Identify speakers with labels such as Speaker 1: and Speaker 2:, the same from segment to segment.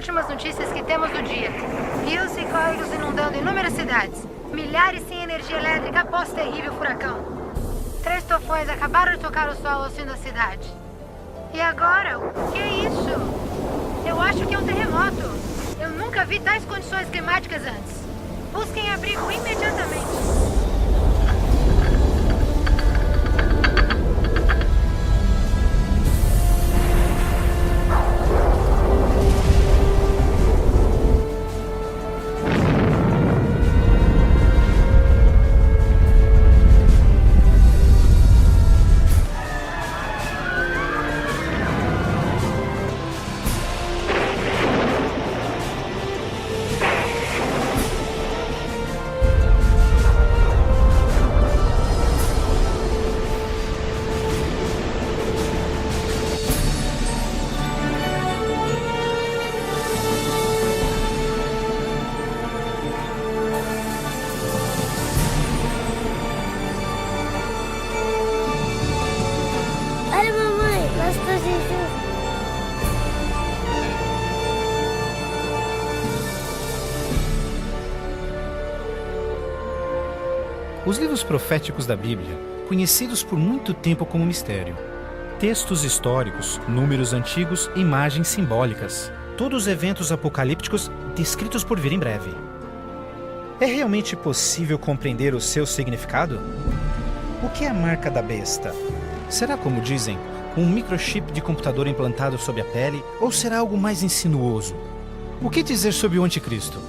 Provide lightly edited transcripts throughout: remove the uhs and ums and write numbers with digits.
Speaker 1: últimas notícias que temos do dia. Rios e córregos inundando inúmeras cidades. Milhares sem energia elétrica após terrível furacão. 3 tufões acabaram de tocar o solo ao sul da cidade. E agora? O que é isso? Eu acho que é um terremoto. Eu nunca vi tais condições climáticas antes. Busquem abrigo imediatamente.
Speaker 2: Os livros proféticos da Bíblia, conhecidos por muito tempo como mistério. Textos históricos, números antigos, imagens simbólicas. Todos eventos apocalípticos descritos por vir em breve. É realmente possível compreender o seu significado? O que é a marca da besta? Será, como dizem, um microchip de computador implantado sob a pele, ou será algo mais insinuoso? O que dizer sobre o anticristo?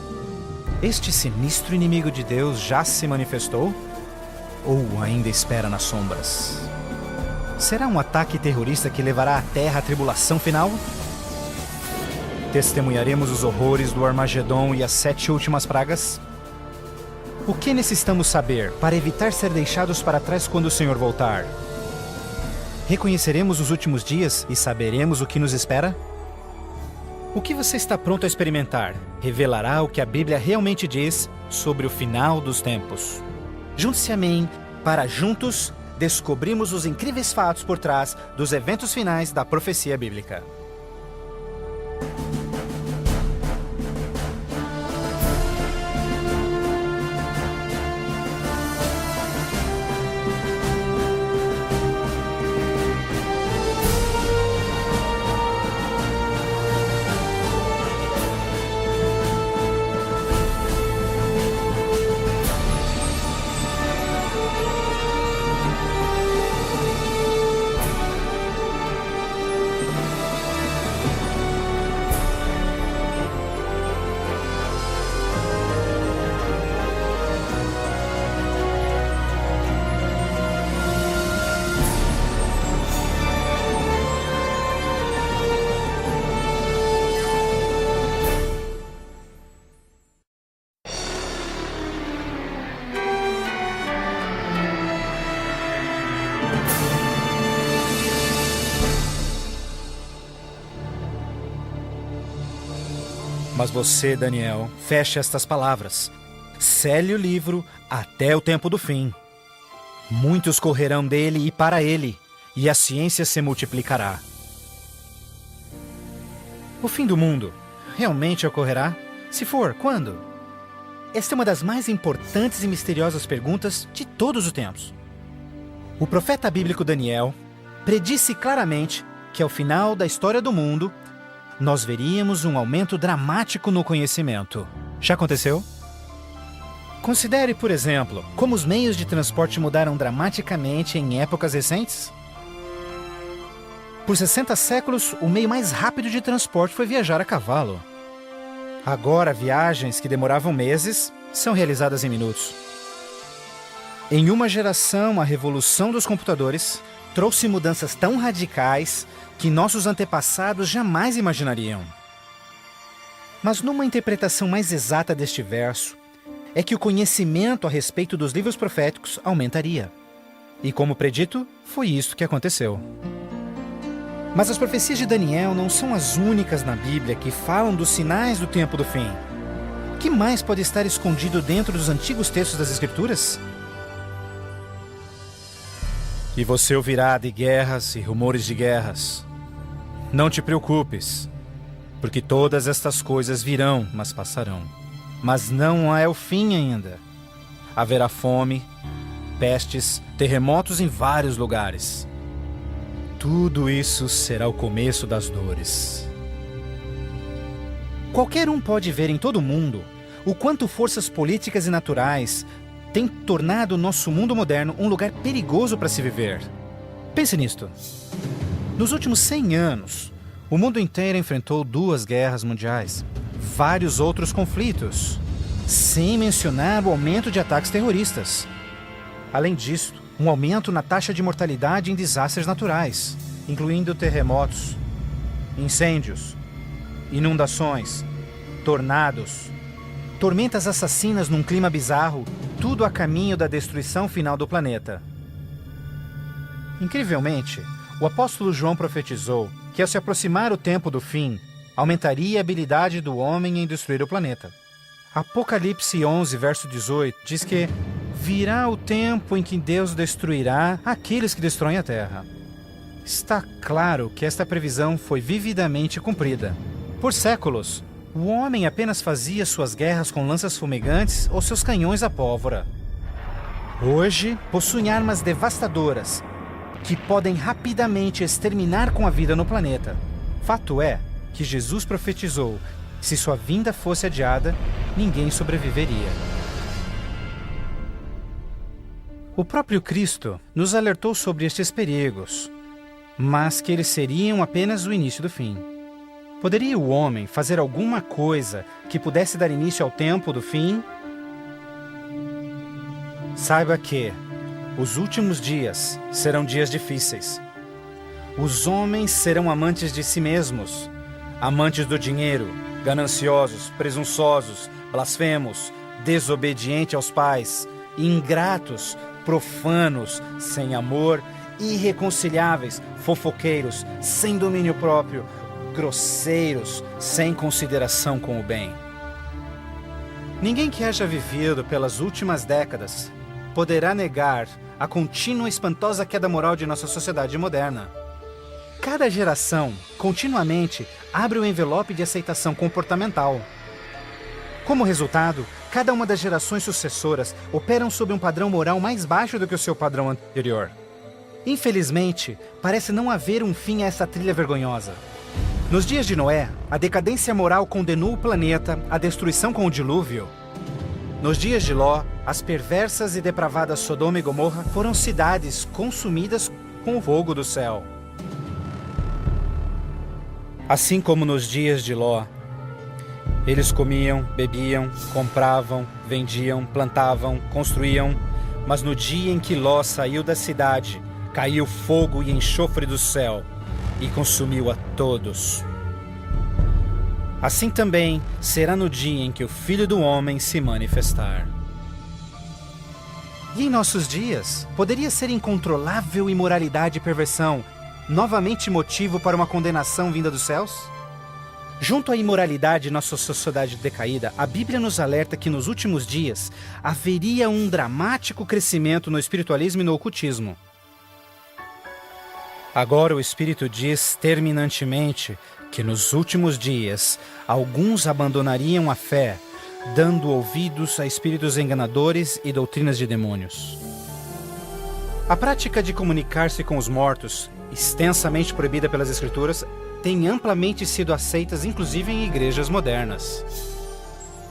Speaker 2: Este sinistro inimigo de Deus já se manifestou? Ou ainda espera nas sombras? Será um ataque terrorista que levará a Terra à tribulação final? Testemunharemos os horrores do Armagedon e as 7 últimas pragas? O que necessitamos saber para evitar ser deixados para trás quando o Senhor voltar? Reconheceremos os últimos dias e saberemos o que nos espera? O que você está pronto a experimentar revelará o que a Bíblia realmente diz sobre o final dos tempos. Junte-se a mim para juntos descobrirmos os incríveis fatos por trás dos eventos finais da profecia bíblica. Mas você, Daniel, feche estas palavras. Cele o livro até o tempo do fim. Muitos correrão dele e para ele, e a ciência se multiplicará. O fim do mundo realmente ocorrerá? Se for, quando? Esta é uma das mais importantes e misteriosas perguntas de todos os tempos. O profeta bíblico Daniel predisse claramente que ao final da história do mundo, nós veríamos um aumento dramático no conhecimento. Já aconteceu? Considere, por exemplo, como os meios de transporte mudaram dramaticamente em épocas recentes. Por 60 séculos, o meio mais rápido de transporte foi viajar a cavalo. Agora, viagens que demoravam meses são realizadas em minutos. Em uma geração, a revolução dos computadores trouxe mudanças tão radicais que nossos antepassados jamais imaginariam. Mas numa interpretação mais exata deste verso, é que o conhecimento a respeito dos livros proféticos aumentaria. E como predito, foi isso que aconteceu. Mas as profecias de Daniel não são as únicas na Bíblia que falam dos sinais do tempo do fim. O que mais pode estar escondido dentro dos antigos textos das Escrituras? E você ouvirá de guerras e rumores de guerras. Não te preocupes. porque todas estas coisas virão, mas passarão. Mas não é o fim ainda. Haverá fome, pestes, terremotos em vários lugares. Tudo isso será o começo das dores. Qualquer um pode ver em todo o mundo o quanto forças políticas e naturais têm tornado o nosso mundo moderno um lugar perigoso para se viver. Pense nisto. Nos últimos 100 anos, o mundo inteiro enfrentou 2 guerras mundiais, vários outros conflitos, sem mencionar o aumento de ataques terroristas. Além disso, um aumento na taxa de mortalidade em desastres naturais, incluindo terremotos, incêndios, inundações, tornados, tormentas assassinas num clima bizarro, tudo a caminho da destruição final do planeta. Incrivelmente, o apóstolo João profetizou que ao se aproximar o tempo do fim, aumentaria a habilidade do homem em destruir o planeta. Apocalipse 11, verso 18, diz que virá o tempo em que Deus destruirá aqueles que destroem a terra. Está claro que esta previsão foi vividamente cumprida. Por séculos, o homem apenas fazia suas guerras com lanças fumegantes ou seus canhões a pólvora. Hoje, possuem armas devastadoras que podem rapidamente exterminar com a vida no planeta. Fato é que Jesus profetizou que se sua vinda fosse adiada, ninguém sobreviveria. O próprio Cristo nos alertou sobre estes perigos, mas que eles seriam apenas o início do fim. Poderia o homem fazer alguma coisa que pudesse dar início ao tempo do fim? Saiba que os últimos dias serão dias difíceis. Os homens serão amantes de si mesmos, amantes do dinheiro, gananciosos, presunçosos, blasfemos, desobedientes aos pais, ingratos, profanos, sem amor, irreconciliáveis, fofoqueiros, sem domínio próprio, grosseiros, sem consideração com o bem. Ninguém que haja vivido pelas últimas décadas poderá negar a contínua e espantosa queda moral de nossa sociedade moderna. Cada geração, continuamente, abre o envelope de aceitação comportamental. Como resultado, cada uma das gerações sucessoras operam sob um padrão moral mais baixo do que o seu padrão anterior. Infelizmente, parece não haver um fim a essa trilha vergonhosa. Nos dias de Noé, a decadência moral condenou o planeta à destruição com o dilúvio. Nos dias de Ló, as perversas e depravadas Sodoma e Gomorra foram cidades consumidas com o fogo do céu. Assim como nos dias de Ló, eles comiam, bebiam, compravam, vendiam, plantavam, construíam, mas no dia em que Ló saiu da cidade, caiu fogo e enxofre do céu e consumiu a todos. Assim também será no dia em que o Filho do Homem se manifestar. E em nossos dias, poderia ser incontrolável imoralidade e perversão novamente motivo para uma condenação vinda dos céus? Junto à imoralidade de nossa sociedade decaída, a Bíblia nos alerta que nos últimos dias haveria um dramático crescimento no espiritualismo e no ocultismo. Agora o Espírito diz terminantemente que nos últimos dias alguns abandonariam a fé, dando ouvidos a espíritos enganadores e doutrinas de demônios. A prática de comunicar-se com os mortos, extensamente proibida pelas Escrituras, tem amplamente sido aceitas inclusive em igrejas modernas.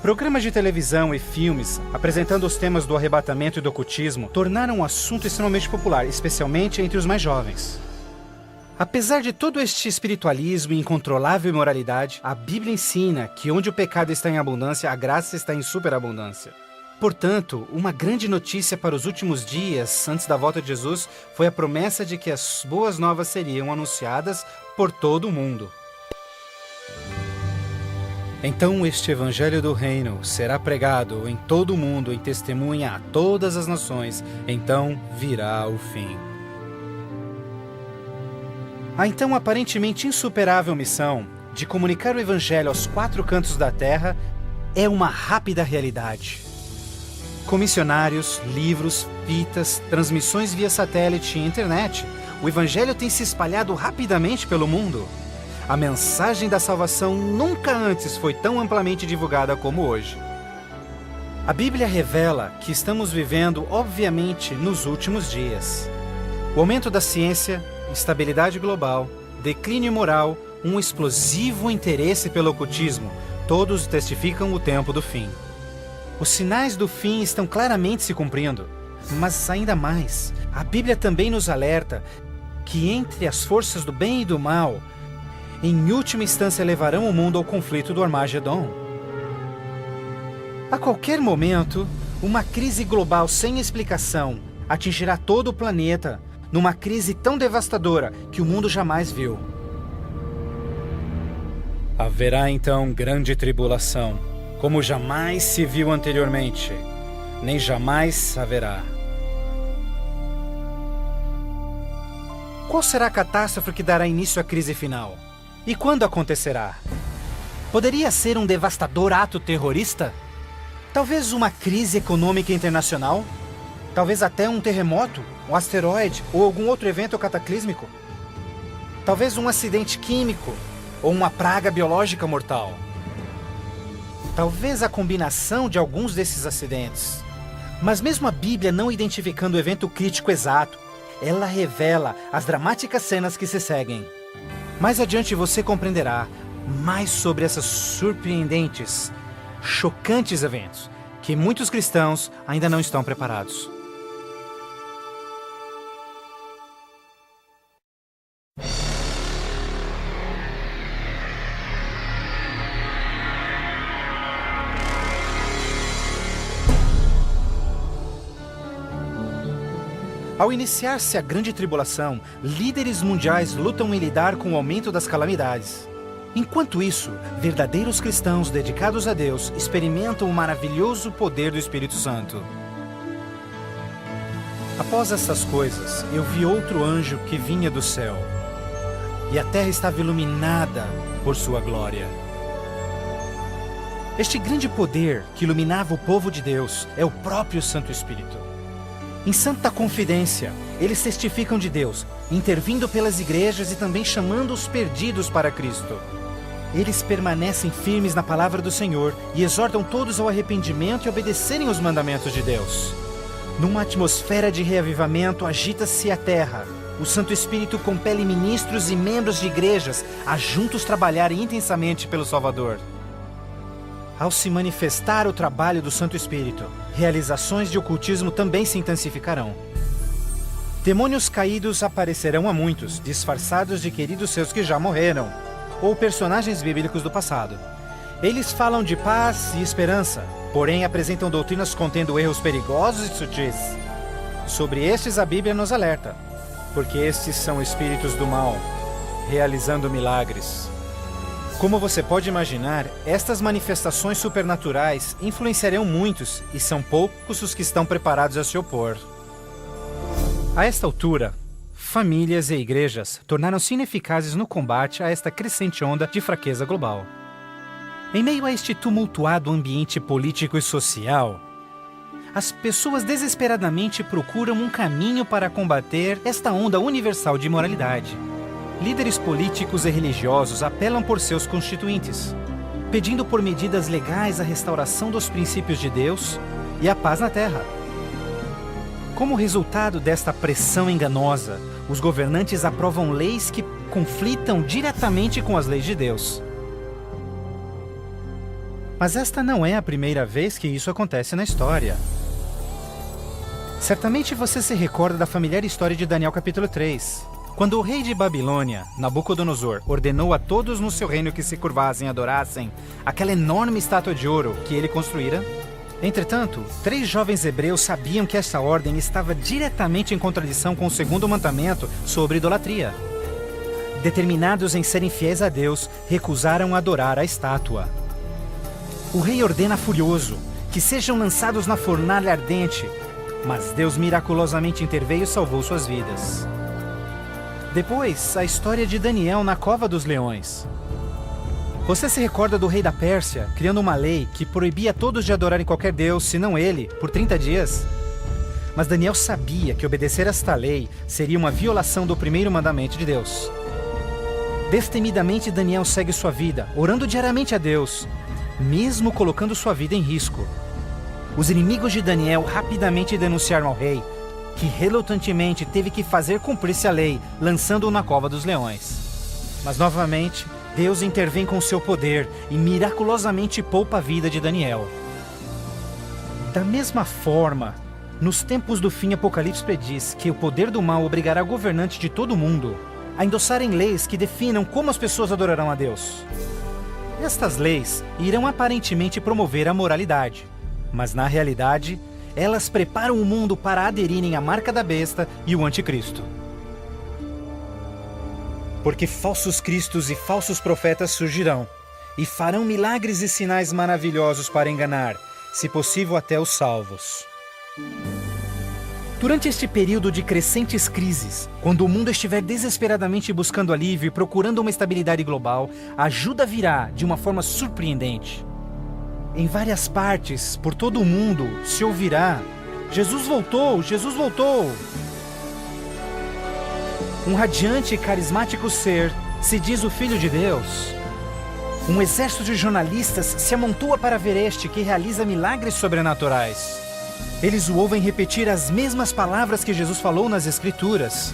Speaker 2: Programas de televisão e filmes apresentando os temas do arrebatamento e do ocultismo tornaram um assunto extremamente popular, especialmente entre os mais jovens. Apesar de todo este espiritualismo e incontrolável imoralidade, a Bíblia ensina que onde o pecado está em abundância, a graça está em superabundância. Portanto, uma grande notícia para os últimos dias, antes da volta de Jesus, foi a promessa de que as boas novas seriam anunciadas por todo o mundo. Então este evangelho do reino será pregado em todo o mundo em testemunha a todas as nações, então virá o fim. A então aparentemente insuperável missão de comunicar o Evangelho aos 4 cantos da terra é uma rápida realidade. Com missionários, livros, fitas, transmissões via satélite e internet, o Evangelho tem se espalhado rapidamente pelo mundo. A mensagem da salvação nunca antes foi tão amplamente divulgada como hoje. A Bíblia revela que estamos vivendo, obviamente, nos últimos dias. O aumento da ciência, instabilidade global, declínio moral, um explosivo interesse pelo ocultismo, todos testificam o tempo do fim. Os sinais do fim estão claramente se cumprindo, mas ainda mais, a Bíblia também nos alerta que entre as forças do bem e do mal, em última instância levarão o mundo ao conflito do Armagedon. A qualquer momento, uma crise global sem explicação atingirá todo o planeta, numa crise tão devastadora que o mundo jamais viu. Haverá então grande tribulação, como jamais se viu anteriormente, nem jamais haverá. Qual será a catástrofe que dará início à crise final? E quando acontecerá? Poderia ser um devastador ato terrorista? Talvez uma crise econômica internacional? Talvez até um terremoto, um asteroide ou algum outro evento cataclísmico? Talvez um acidente químico ou uma praga biológica mortal? Talvez a combinação de alguns desses acidentes. Mas mesmo a Bíblia não identificando o evento crítico exato, ela revela as dramáticas cenas que se seguem. Mais adiante você compreenderá mais sobre esses surpreendentes, chocantes eventos que muitos cristãos ainda não estão preparados. Ao iniciar-se a grande tribulação, líderes mundiais lutam em lidar com o aumento das calamidades. Enquanto isso, verdadeiros cristãos dedicados a Deus experimentam o maravilhoso poder do Espírito Santo. Após essas coisas, eu vi outro anjo que vinha do céu, e a terra estava iluminada por sua glória. Este grande poder que iluminava o povo de Deus é o próprio Santo Espírito. Em santa confidência, eles testificam de Deus, intervindo pelas igrejas e também chamando os perdidos para Cristo. Eles permanecem firmes na palavra do Senhor e exortam todos ao arrependimento e obedecerem os mandamentos de Deus. Numa atmosfera de reavivamento, agita-se a terra. O Santo Espírito compele ministros e membros de igrejas a juntos trabalharem intensamente pelo Salvador. Ao se manifestar o trabalho do Santo Espírito, realizações de ocultismo também se intensificarão. Demônios caídos aparecerão a muitos, disfarçados de queridos seus que já morreram, ou personagens bíblicos do passado. Eles falam de paz e esperança, porém apresentam doutrinas contendo erros perigosos e sutis. Sobre estes a Bíblia nos alerta, porque estes são espíritos do mal, realizando milagres. Como você pode imaginar, estas manifestações supernaturais influenciarão muitos e são poucos os que estão preparados a se opor. A esta altura, famílias e igrejas tornaram-se ineficazes no combate a esta crescente onda de fraqueza global. Em meio a este tumultuado ambiente político e social, as pessoas desesperadamente procuram um caminho para combater esta onda universal de imoralidade. Líderes políticos e religiosos apelam por seus constituintes, pedindo por medidas legais a restauração dos princípios de Deus e a paz na terra. Como resultado desta pressão enganosa, os governantes aprovam leis que conflitam diretamente com as leis de Deus. Mas esta não é a primeira vez que isso acontece na história. Certamente você se recorda da familiar história de Daniel capítulo 3. Quando o rei de Babilônia, Nabucodonosor, ordenou a todos no seu reino que se curvassem e adorassem aquela enorme estátua de ouro que ele construíra. Entretanto, 3 jovens hebreus sabiam que esta ordem estava diretamente em contradição com o segundo mandamento sobre idolatria. Determinados em serem fiéis a Deus, recusaram adorar a estátua. O rei ordena furioso que sejam lançados na fornalha ardente, mas Deus miraculosamente interveio e salvou suas vidas. Depois, a história de Daniel na cova dos leões. Você se recorda do rei da Pérsia criando uma lei que proibia todos de adorarem qualquer deus, senão ele, por 30 dias? Mas Daniel sabia que obedecer a esta lei seria uma violação do primeiro mandamento de Deus. Destemidamente, Daniel segue sua vida, orando diariamente a Deus, mesmo colocando sua vida em risco. Os inimigos de Daniel rapidamente denunciaram ao rei, que relutantemente teve que fazer cumprir-se a lei, lançando-o na cova dos leões. Mas novamente, Deus intervém com seu poder e miraculosamente poupa a vida de Daniel. Da mesma forma, nos tempos do fim, Apocalipse prediz que o poder do mal obrigará governantes de todo o mundo a endossarem leis que definam como as pessoas adorarão a Deus. Estas leis irão aparentemente promover a moralidade, mas na realidade, elas preparam o mundo para aderirem à marca da besta e o anticristo. Porque falsos cristos e falsos profetas surgirão e farão milagres e sinais maravilhosos para enganar, se possível até os salvos. Durante este período de crescentes crises, quando o mundo estiver desesperadamente buscando alívio e procurando uma estabilidade global, a ajuda virá de uma forma surpreendente. Em várias partes, por todo o mundo, se ouvirá: Jesus voltou! Jesus voltou! Um radiante e carismático ser se diz o Filho de Deus. Um exército de jornalistas se amontoa para ver este que realiza milagres sobrenaturais. Eles o ouvem repetir as mesmas palavras que Jesus falou nas Escrituras.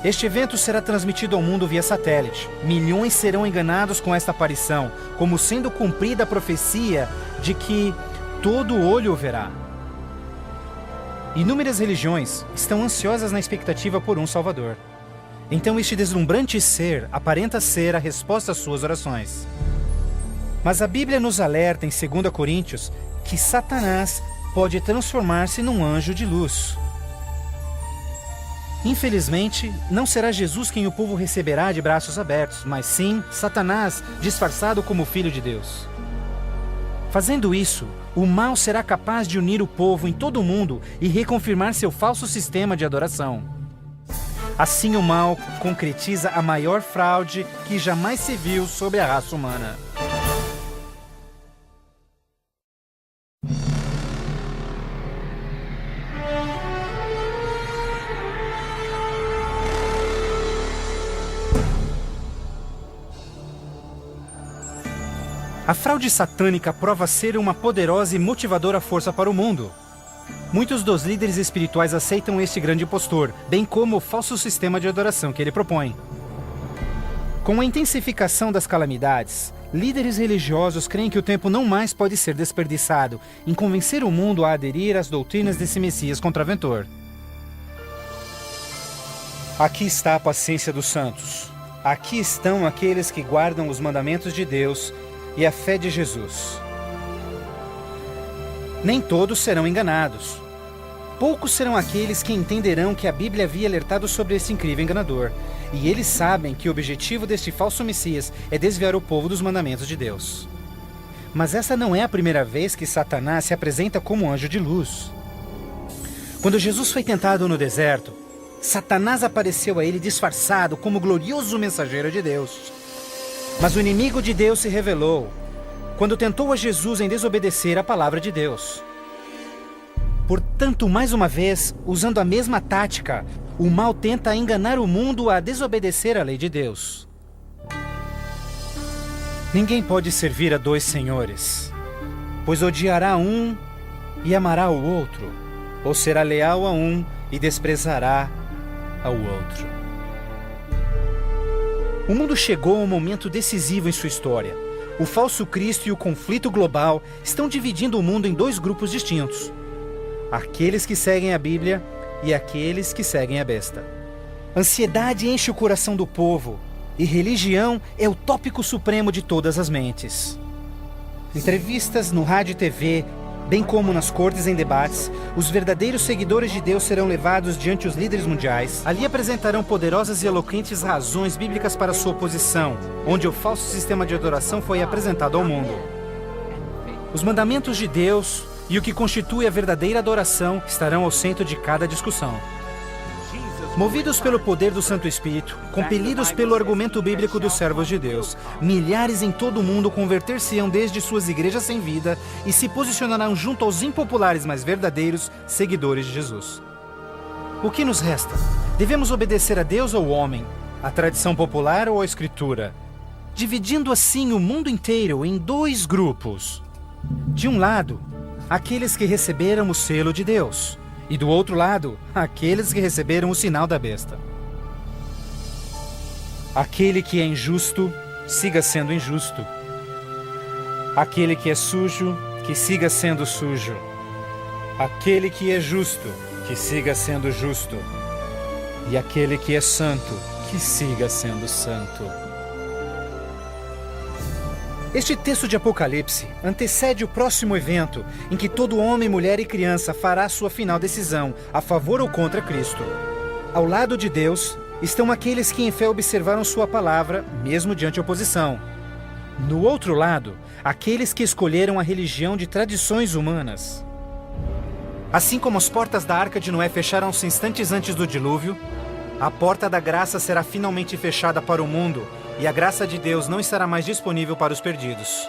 Speaker 2: Este evento será transmitido ao mundo via satélite. Milhões serão enganados com esta aparição, como sendo cumprida a profecia de que todo olho o verá. Inúmeras religiões estão ansiosas na expectativa por um Salvador. Então este deslumbrante ser aparenta ser a resposta às suas orações. Mas a Bíblia nos alerta em 2 Coríntios que Satanás pode transformar-se num anjo de luz. Infelizmente, não será Jesus quem o povo receberá de braços abertos, mas sim Satanás, disfarçado como Filho de Deus. Fazendo isso, o mal será capaz de unir o povo em todo o mundo e reconfirmar seu falso sistema de adoração. Assim, o mal concretiza a maior fraude que jamais se viu sobre a raça humana. A fraude satânica prova ser uma poderosa e motivadora força para o mundo. Muitos dos líderes espirituais aceitam este grande impostor, bem como o falso sistema de adoração que ele propõe. Com a intensificação das calamidades, líderes religiosos creem que o tempo não mais pode ser desperdiçado em convencer o mundo a aderir às doutrinas desse Messias contraventor. Aqui está a paciência dos santos. Aqui estão aqueles que guardam os mandamentos de Deus e a fé de Jesus. Nem todos serão enganados. Poucos serão aqueles que entenderão que a Bíblia havia alertado sobre esse incrível enganador, e eles sabem que o objetivo deste falso Messias é desviar o povo dos mandamentos de Deus. Mas essa não é a primeira vez que Satanás se apresenta como anjo de luz. Quando Jesus foi tentado no deserto, Satanás apareceu a ele disfarçado como glorioso mensageiro de Deus. Mas o inimigo de Deus se revelou quando tentou a Jesus em desobedecer a palavra de Deus. Portanto, mais uma vez, usando a mesma tática, o mal tenta enganar o mundo a desobedecer a lei de Deus. Ninguém pode servir a dois senhores, pois odiará um e amará o outro, ou será leal a um e desprezará ao outro. O mundo chegou a um momento decisivo em sua história. O falso Cristo e o conflito global estão dividindo o mundo em dois grupos distintos: aqueles que seguem a Bíblia e aqueles que seguem a besta. Ansiedade enche o coração do povo, e religião é o tópico supremo de todas as mentes. Entrevistas no rádio e TV, bem como nas cortes em debates, os verdadeiros seguidores de Deus serão levados diante os líderes mundiais. Ali apresentarão poderosas e eloquentes razões bíblicas para sua oposição, onde o falso sistema de adoração foi apresentado ao mundo. Os mandamentos de Deus e o que constitui a verdadeira adoração estarão ao centro de cada discussão. Movidos pelo poder do Santo Espírito, compelidos pelo argumento bíblico dos servos de Deus, milhares em todo o mundo converter-se-ão desde suas igrejas sem vida e se posicionarão junto aos impopulares, mas verdadeiros seguidores de Jesus. O que nos resta? Devemos obedecer a Deus ou ao homem? A tradição popular ou a escritura? Dividindo assim o mundo inteiro em dois grupos. De um lado, aqueles que receberam o selo de Deus, e do outro lado, aqueles que receberam o sinal da besta. Aquele que é injusto, siga sendo injusto. Aquele que é sujo, que siga sendo sujo. Aquele que é justo, que siga sendo justo. E aquele que é santo, que siga sendo santo. Este texto de Apocalipse antecede o próximo evento em que todo homem, mulher e criança fará sua final decisão, a favor ou contra Cristo. Ao lado de Deus estão aqueles que em fé observaram sua palavra, mesmo diante de oposição. No outro lado, aqueles que escolheram a religião de tradições humanas. Assim como as portas da Arca de Noé fecharam-se instantes antes do dilúvio, a porta da graça será finalmente fechada para o mundo e a graça de Deus não estará mais disponível para os perdidos.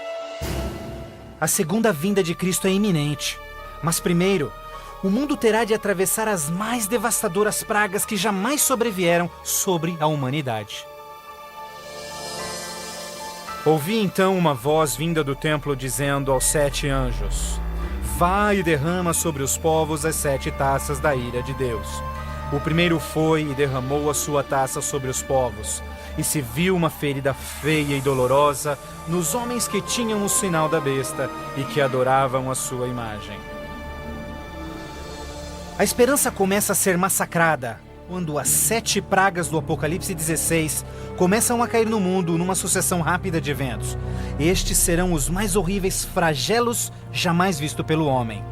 Speaker 2: A segunda vinda de Cristo é iminente, mas primeiro, o mundo terá de atravessar as mais devastadoras pragas que jamais sobrevieram sobre a humanidade. Ouvi então uma voz vinda do templo dizendo aos 7 anjos: Vai e derrama sobre os povos as 7 taças da ira de Deus. O primeiro foi e derramou a sua taça sobre os povos, e se viu uma ferida feia e dolorosa nos homens que tinham o sinal da besta e que adoravam a sua imagem. A esperança começa a ser massacrada quando as 7 pragas do Apocalipse 16 começam a cair no mundo numa sucessão rápida de eventos. Estes serão os mais horríveis flagelos jamais vistos pelo homem.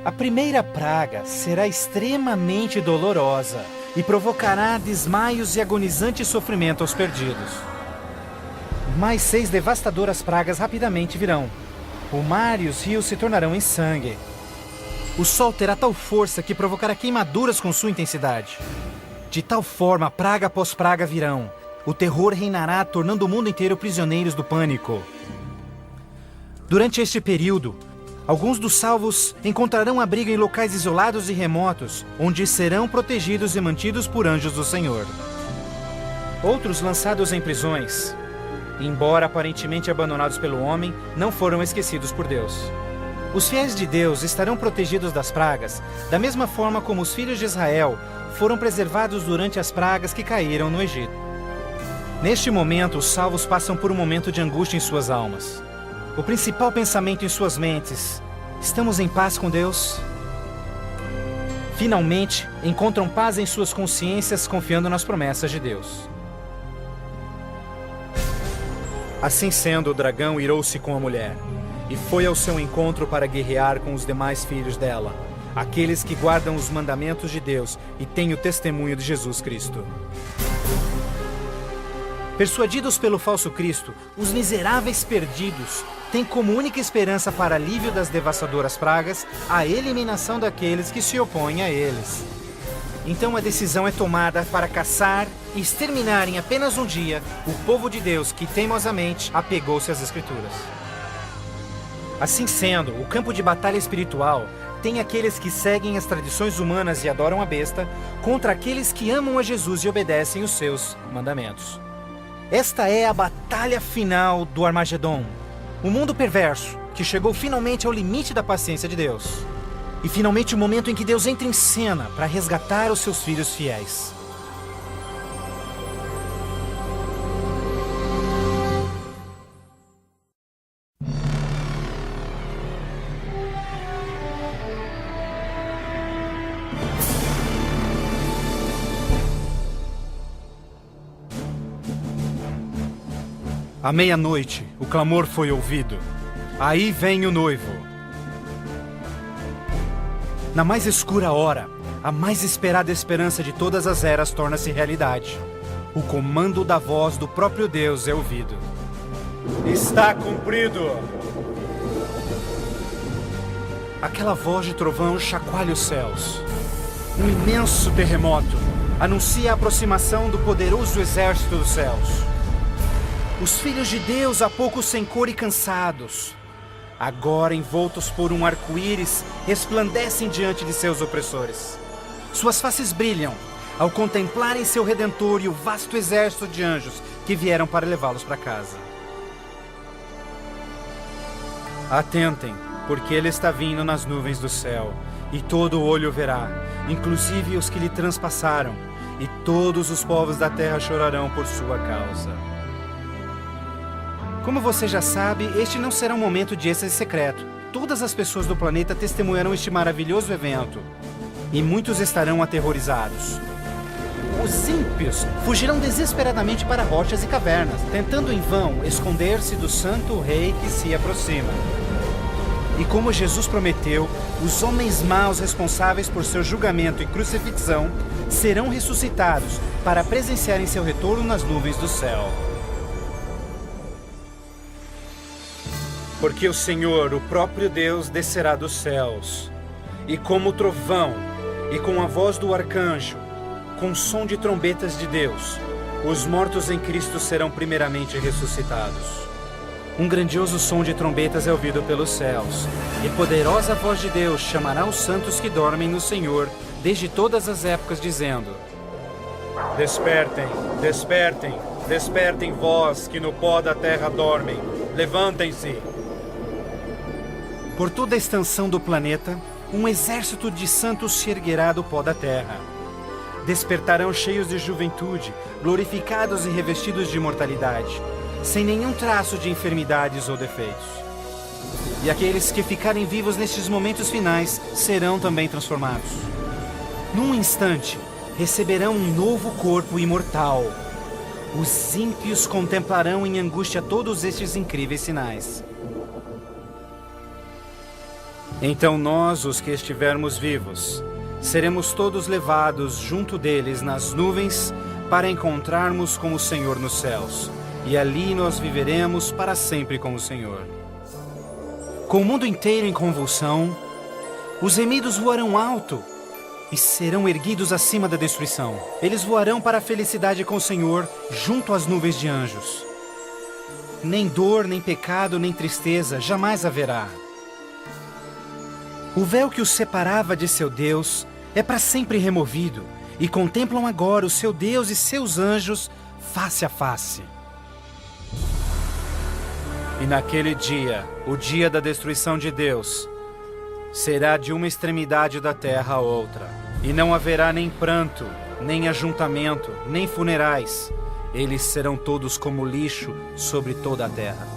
Speaker 2: A primeira praga será extremamente dolorosa e provocará desmaios e agonizante sofrimento aos perdidos. Mais 6 devastadoras pragas rapidamente virão. O mar e os rios se tornarão em sangue. O sol terá tal força que provocará queimaduras com sua intensidade. De tal forma, praga após praga virão. O terror reinará, tornando o mundo inteiro prisioneiros do pânico. Durante este período, alguns dos salvos encontrarão abrigo em locais isolados e remotos, onde serão protegidos e mantidos por anjos do Senhor. Outros, lançados em prisões, embora aparentemente abandonados pelo homem, não foram esquecidos por Deus. Os fiéis de Deus estarão protegidos das pragas, da mesma forma como os filhos de Israel foram preservados durante as pragas que caíram no Egito. Neste momento, os salvos passam por um momento de angústia em suas almas. O principal pensamento em suas mentes: estamos em paz com Deus? Finalmente, encontram paz em suas consciências, confiando nas promessas de Deus. Assim sendo, o dragão irou-se com a mulher e foi ao seu encontro para guerrear com os demais filhos dela, aqueles que guardam os mandamentos de Deus e têm o testemunho de Jesus Cristo. Persuadidos pelo falso Cristo, os miseráveis perdidos têm como única esperança para alívio das devastadoras pragas a eliminação daqueles que se opõem a eles. Então a decisão é tomada para caçar e exterminar em apenas um dia o povo de Deus que teimosamente apegou-se às Escrituras. Assim sendo, o campo de batalha espiritual tem aqueles que seguem as tradições humanas e adoram a besta, contra aqueles que amam a Jesus e obedecem os seus mandamentos. Esta é a batalha final do Armagedon, o mundo perverso que chegou finalmente ao limite da paciência de Deus. E finalmente o momento em que Deus entra em cena para resgatar os seus filhos fiéis. À meia-noite, o clamor foi ouvido. Aí vem o noivo. Na mais escura hora, a mais esperada esperança de todas as eras torna-se realidade. O comando da voz do próprio Deus é ouvido. Está cumprido! Aquela voz de trovão chacoalha os céus. Um imenso terremoto anuncia a aproximação do poderoso exército dos céus. Os filhos de Deus, há pouco sem cor e cansados, agora envoltos por um arco-íris, resplandecem diante de seus opressores. Suas faces brilham, ao contemplarem seu Redentor e o vasto exército de anjos que vieram para levá-los para casa. Atentem, porque ele está vindo nas nuvens do céu, e todo olho o verá, inclusive os que lhe transpassaram, e todos os povos da terra chorarão por sua causa. Como você já sabe, este não será um momento de êxtase secreto. Todas as pessoas do planeta testemunharão este maravilhoso evento, e muitos estarão aterrorizados. Os ímpios fugirão desesperadamente para rochas e cavernas, tentando em vão esconder-se do santo rei que se aproxima. E como Jesus prometeu, os homens maus responsáveis por seu julgamento e crucifixão serão ressuscitados para presenciarem seu retorno nas nuvens do céu. Porque o Senhor, o próprio Deus, descerá dos céus, e como trovão, e com a voz do arcanjo, com som de trombetas de Deus, os mortos em Cristo serão primeiramente ressuscitados. Um grandioso som de trombetas é ouvido pelos céus, e poderosa voz de Deus chamará os santos que dormem no Senhor desde todas as épocas, dizendo: Despertem, despertem, despertem vós que no pó da terra dormem, levantem-se. Por toda a extensão do planeta, um exército de santos se erguerá do pó da terra. Despertarão cheios de juventude, glorificados e revestidos de imortalidade, sem nenhum traço de enfermidades ou defeitos. E aqueles que ficarem vivos nestes momentos finais serão também transformados. Num instante, receberão um novo corpo imortal. Os ímpios contemplarão em angústia todos estes incríveis sinais. Então nós, os que estivermos vivos, seremos todos levados junto deles nas nuvens para encontrarmos com o Senhor nos céus. E ali nós viveremos para sempre com o Senhor. Com o mundo inteiro em convulsão, os remidos voarão alto e serão erguidos acima da destruição. Eles voarão para a felicidade com o Senhor junto às nuvens de anjos. Nem dor, nem pecado, nem tristeza jamais haverá. O véu que os separava de seu Deus é para sempre removido, e contemplam agora o seu Deus e seus anjos face a face. E naquele dia, o dia da destruição de Deus, será de uma extremidade da terra a outra, e não haverá nem pranto, nem ajuntamento, nem funerais. Eles serão todos como lixo sobre toda a terra.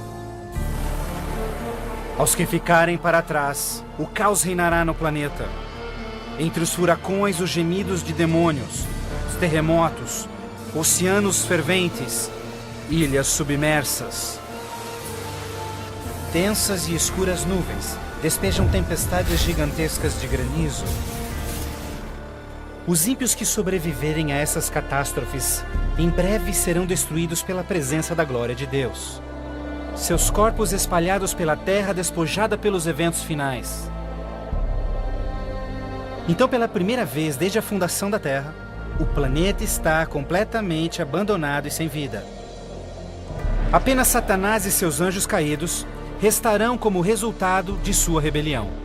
Speaker 2: Aos que ficarem para trás, o caos reinará no planeta. Entre os furacões, os gemidos de demônios, os terremotos, oceanos ferventes, ilhas submersas. Densas e escuras nuvens despejam tempestades gigantescas de granizo. Os ímpios que sobreviverem a essas catástrofes, em breve serão destruídos pela presença da glória de Deus. Seus corpos espalhados pela terra despojada pelos eventos finais. Então, pela primeira vez desde a fundação da Terra, o planeta está completamente abandonado e sem vida. Apenas Satanás e seus anjos caídos restarão como resultado de sua rebelião.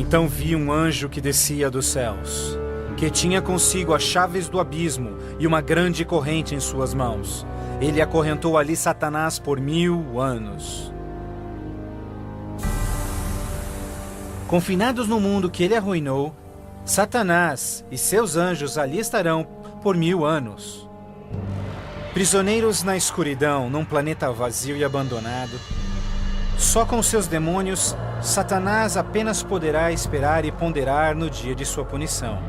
Speaker 2: Então vi um anjo que descia dos céus, que tinha consigo as chaves do abismo e uma grande corrente em suas mãos. Ele acorrentou ali Satanás por 1000 anos. Confinados no mundo que ele arruinou, Satanás e seus anjos ali estarão por 1000 anos. Prisioneiros na escuridão, num planeta vazio e abandonado, só com seus demônios, Satanás apenas poderá esperar e ponderar no dia de sua punição.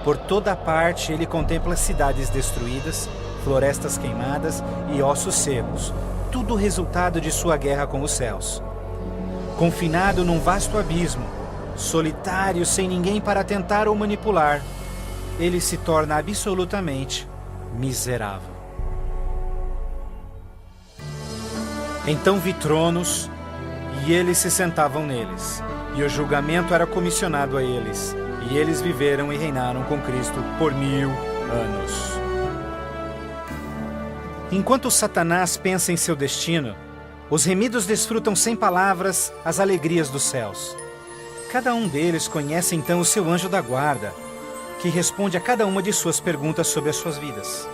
Speaker 2: Por toda parte ele contempla cidades destruídas, florestas queimadas e ossos secos, tudo resultado de sua guerra com os céus. Confinado num vasto abismo, solitário, sem ninguém para tentar ou manipular, ele se torna absolutamente miserável. Então vi tronos, e eles se sentavam neles, e o julgamento era comissionado a eles, E eles viveram e reinaram com Cristo por 1000 anos. Enquanto Satanás pensa em seu destino, os remidos desfrutam sem palavras as alegrias dos céus. Cada um deles conhece então o seu anjo da guarda, que responde a cada uma de suas perguntas sobre as suas vidas.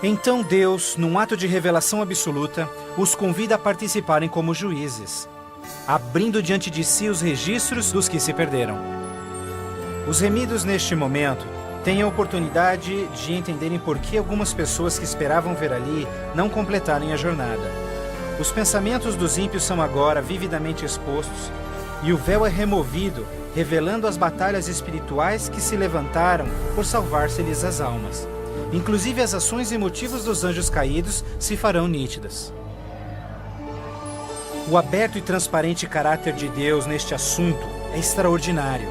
Speaker 2: Então Deus, num ato de revelação absoluta, os convida a participarem como juízes, abrindo diante de si os registros dos que se perderam. Os remidos, neste momento, têm a oportunidade de entenderem por que algumas pessoas que esperavam ver ali não completarem a jornada. Os pensamentos dos ímpios são agora vividamente expostos e o véu é removido, revelando as batalhas espirituais que se levantaram por salvar-se-lhes as almas. Inclusive as ações e motivos dos anjos caídos se farão nítidas. O aberto e transparente caráter de Deus neste assunto é extraordinário.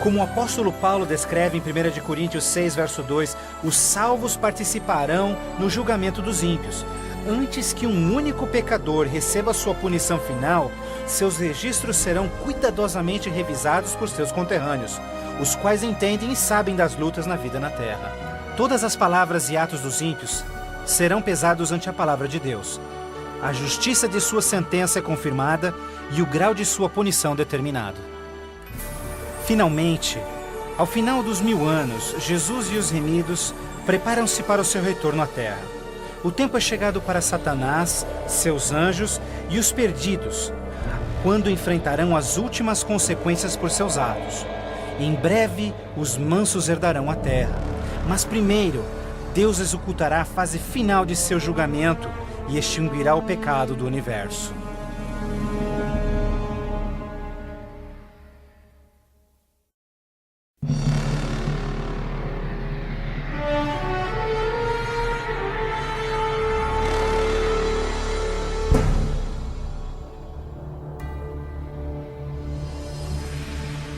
Speaker 2: Como o apóstolo Paulo descreve em 1 Coríntios 6, verso 2, os salvos participarão no julgamento dos ímpios. Antes que um único pecador receba sua punição final, seus registros serão cuidadosamente revisados por seus conterrâneos, os quais entendem e sabem das lutas na vida na terra. Todas as palavras e atos dos ímpios serão pesados ante a palavra de Deus. A justiça de sua sentença é confirmada e o grau de sua punição determinado. Finalmente, ao final dos 1000 anos, Jesus e os remidos preparam-se para o seu retorno à terra. O tempo é chegado para Satanás, seus anjos e os perdidos, quando enfrentarão as últimas consequências por seus atos. Em breve, os mansos herdarão a terra. Mas primeiro, Deus executará a fase final de seu julgamento e extinguirá o pecado do universo.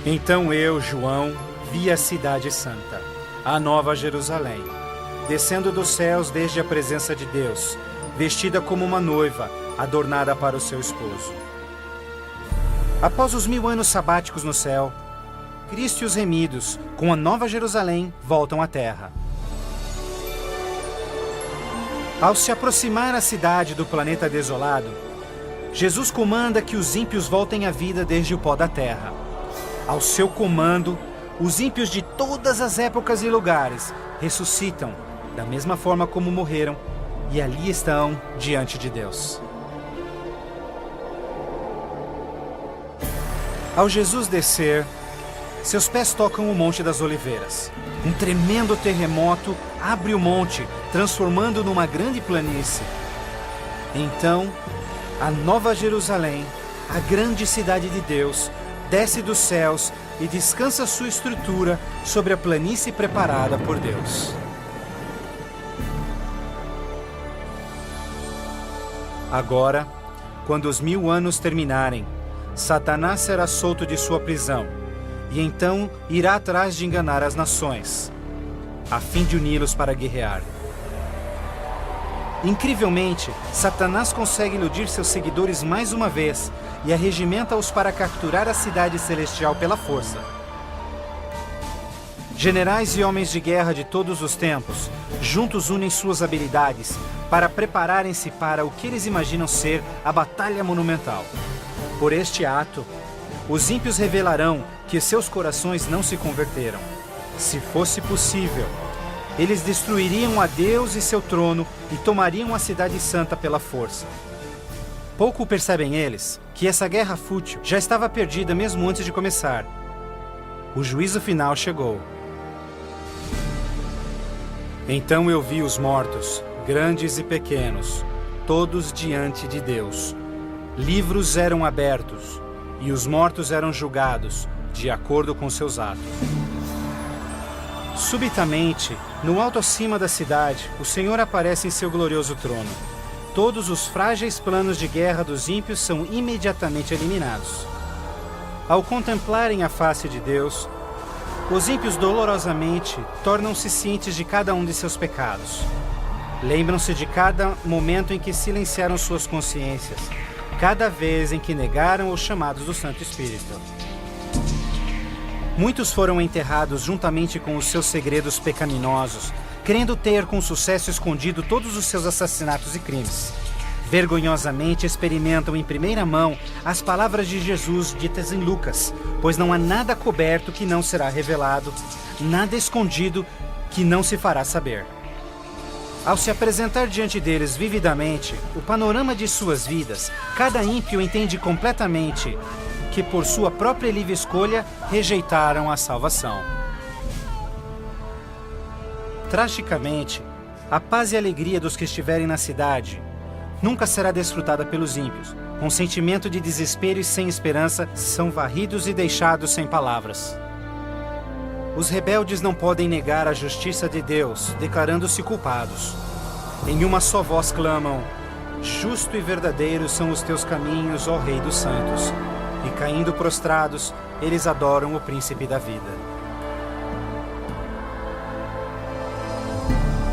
Speaker 2: Então eu, João, vi a cidade santa, a nova Jerusalém, descendo dos céus desde a presença de Deus, vestida como uma noiva, adornada para o seu esposo. Após os 1000 anos sabáticos no céu, Cristo e os remidos, com a nova Jerusalém, voltam à terra. Ao se aproximar a cidade do planeta desolado, Jesus comanda que os ímpios voltem à vida desde o pó da terra. Ao seu comando, os ímpios de todas as épocas e lugares ressuscitam, da mesma forma como morreram, e ali estão diante de Deus. Ao Jesus descer, seus pés tocam o Monte das Oliveiras. Um tremendo terremoto abre o monte, transformando-o numa grande planície. Então, a nova Jerusalém, a grande cidade de Deus, desce dos céus e descansa sua estrutura sobre a planície preparada por Deus. Agora, quando os 1000 anos terminarem, Satanás será solto de sua prisão, e então irá atrás de enganar as nações, a fim de uni-los para guerrear. Incrivelmente, Satanás consegue iludir seus seguidores mais uma vez e arregimenta-os para capturar a cidade celestial pela força. Generais e homens de guerra de todos os tempos, juntos unem suas habilidades para prepararem-se para o que eles imaginam ser a batalha monumental. Por este ato, os ímpios revelarão que seus corações não se converteram. Se fosse possível, eles destruiriam a Deus e seu trono e tomariam a cidade santa pela força. Pouco percebem eles que essa guerra fútil já estava perdida mesmo antes de começar. O juízo final chegou. Então eu vi os mortos, grandes e pequenos, todos diante de Deus. Livros eram abertos, e os mortos eram julgados, de acordo com seus atos. Subitamente, no alto acima da cidade, o Senhor aparece em seu glorioso trono. Todos os frágeis planos de guerra dos ímpios são imediatamente eliminados. Ao contemplarem a face de Deus, os ímpios dolorosamente tornam-se cientes de cada um de seus pecados. Lembram-se de cada momento em que silenciaram suas consciências, cada vez em que negaram os chamados do Santo Espírito. Muitos foram enterrados juntamente com os seus segredos pecaminosos, querendo ter com sucesso escondido todos os seus assassinatos e crimes. Vergonhosamente experimentam em primeira mão as palavras de Jesus ditas em Lucas, pois não há nada coberto que não será revelado, nada escondido que não se fará saber. Ao se apresentar diante deles vividamente o panorama de suas vidas, cada ímpio entende completamente que por sua própria e livre escolha rejeitaram a salvação. Tragicamente, a paz e a alegria dos que estiverem na cidade nunca será desfrutada pelos ímpios. Com sentimento de desespero e sem esperança, são varridos e deixados sem palavras. Os rebeldes não podem negar a justiça de Deus, declarando-se culpados. Em uma só voz clamam: justo e verdadeiro são os teus caminhos, ó Rei dos Santos. E caindo prostrados, eles adoram o Príncipe da Vida.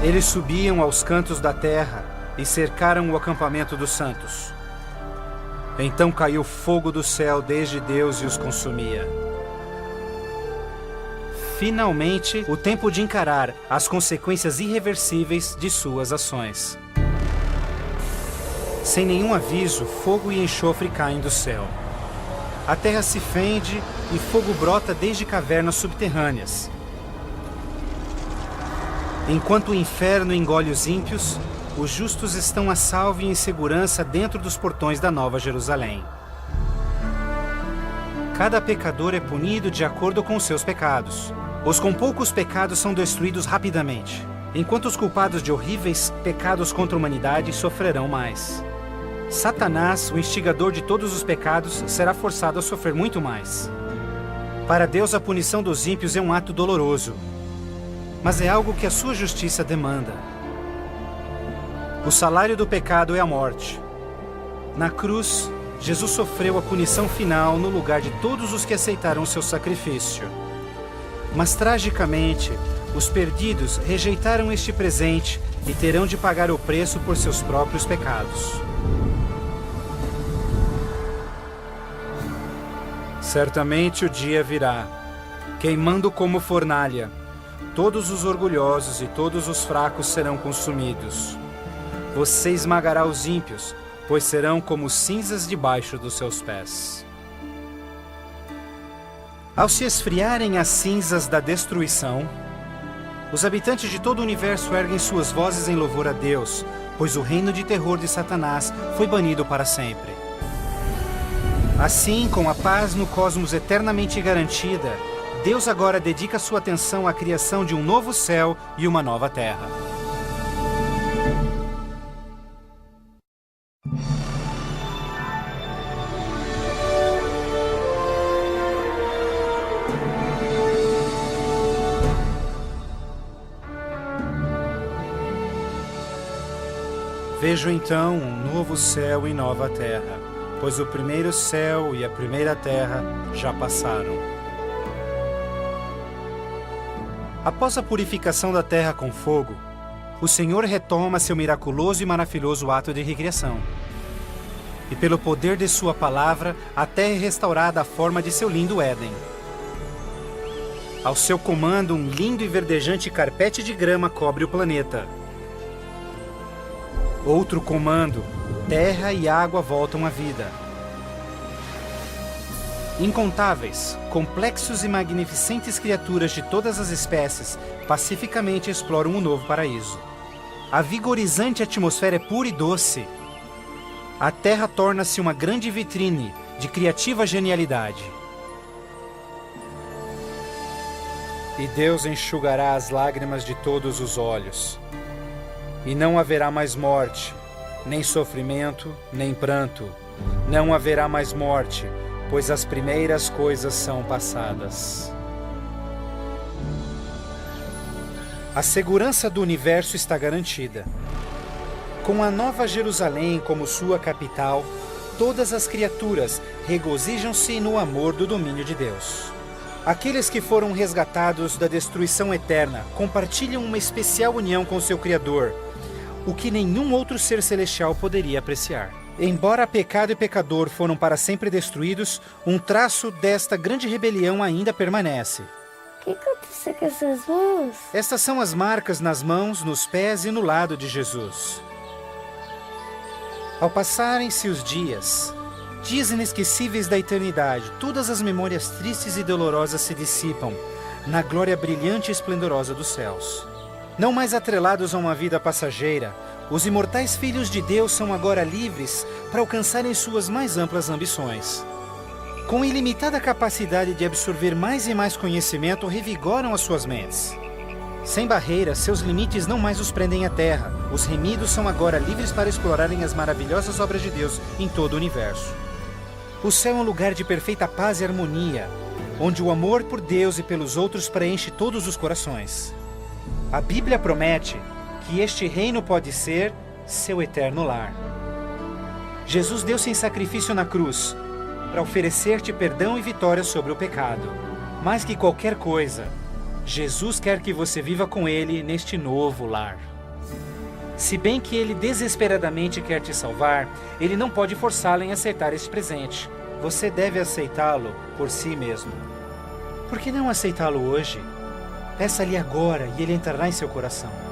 Speaker 2: Eles subiam aos cantos da terra e cercaram o acampamento dos santos. Então caiu fogo do céu desde Deus e os consumia. Finalmente, o tempo de encarar as consequências irreversíveis de suas ações. Sem nenhum aviso, fogo e enxofre caem do céu. A terra se fende e fogo brota desde cavernas subterrâneas. Enquanto o inferno engole os ímpios, os justos estão a salvo e em segurança dentro dos portões da Nova Jerusalém. Cada pecador é punido de acordo com os seus pecados. Os com poucos pecados são destruídos rapidamente, enquanto os culpados de horríveis pecados contra a humanidade sofrerão mais. Satanás, o instigador de todos os pecados, será forçado a sofrer muito mais. Para Deus, a punição dos ímpios é um ato doloroso, mas é algo que a sua justiça demanda. O salário do pecado é a morte. Na cruz, Jesus sofreu a punição final no lugar de todos os que aceitaram seu sacrifício. Mas, tragicamente, os perdidos rejeitaram este presente e terão de pagar o preço por seus próprios pecados. Certamente o dia virá, queimando como fornalha. Todos os orgulhosos e todos os fracos serão consumidos. Você esmagará os ímpios, pois serão como cinzas debaixo dos seus pés. Ao se esfriarem as cinzas da destruição, os habitantes de todo o universo erguem suas vozes em louvor a Deus, pois o reino de terror de Satanás foi banido para sempre. Assim, com a paz no cosmos eternamente garantida, Deus agora dedica sua atenção à criação de um novo céu e uma nova terra. Vejo então um novo céu e nova terra, pois o primeiro céu e a primeira terra já passaram. Após a purificação da terra com fogo, o Senhor retoma seu miraculoso e maravilhoso ato de recriação. E pelo poder de sua palavra, a terra é restaurada à forma de seu lindo Éden. Ao seu comando, um lindo e verdejante carpete de grama cobre o planeta. Outro comando, terra e água voltam à vida. Incontáveis, complexos e magnificentes criaturas de todas as espécies pacificamente exploram um novo paraíso. A vigorizante atmosfera é pura e doce. A terra torna-se uma grande vitrine de criativa genialidade. E Deus enxugará as lágrimas de todos os olhos. E não haverá mais morte, nem sofrimento, nem pranto. Não haverá mais morte, pois as primeiras coisas são passadas. A segurança do universo está garantida. Com a Nova Jerusalém como sua capital, todas as criaturas regozijam-se no amor do domínio de Deus. Aqueles que foram resgatados da destruição eterna compartilham uma especial união com seu Criador, o que nenhum outro ser celestial poderia apreciar. Embora pecado e pecador foram para sempre destruídos, um traço desta grande rebelião ainda permanece.
Speaker 3: O que aconteceu com essas mãos?
Speaker 2: Estas são as marcas nas mãos, nos pés e no lado de Jesus. Ao passarem-se os dias inesquecíveis da eternidade, todas as memórias tristes e dolorosas se dissipam na glória brilhante e esplendorosa dos céus. Não mais atrelados a uma vida passageira, os imortais filhos de Deus são agora livres para alcançarem suas mais amplas ambições. Com ilimitada capacidade de absorver mais e mais conhecimento, revigoram as suas mentes. Sem barreiras, seus limites não mais os prendem à terra. Os remidos são agora livres para explorarem as maravilhosas obras de Deus em todo o universo. O céu é um lugar de perfeita paz e harmonia, onde o amor por Deus e pelos outros preenche todos os corações. A Bíblia promete que este reino pode ser seu eterno lar. Jesus deu-se em sacrifício na cruz para oferecer-te perdão e vitória sobre o pecado. Mais que qualquer coisa, Jesus quer que você viva com Ele neste novo lar. Se bem que Ele desesperadamente quer te salvar, Ele não pode forçá-lo em aceitar este presente. Você deve aceitá-lo por si mesmo. Por que não aceitá-lo hoje? Peça-lhe agora e Ele entrará em seu coração.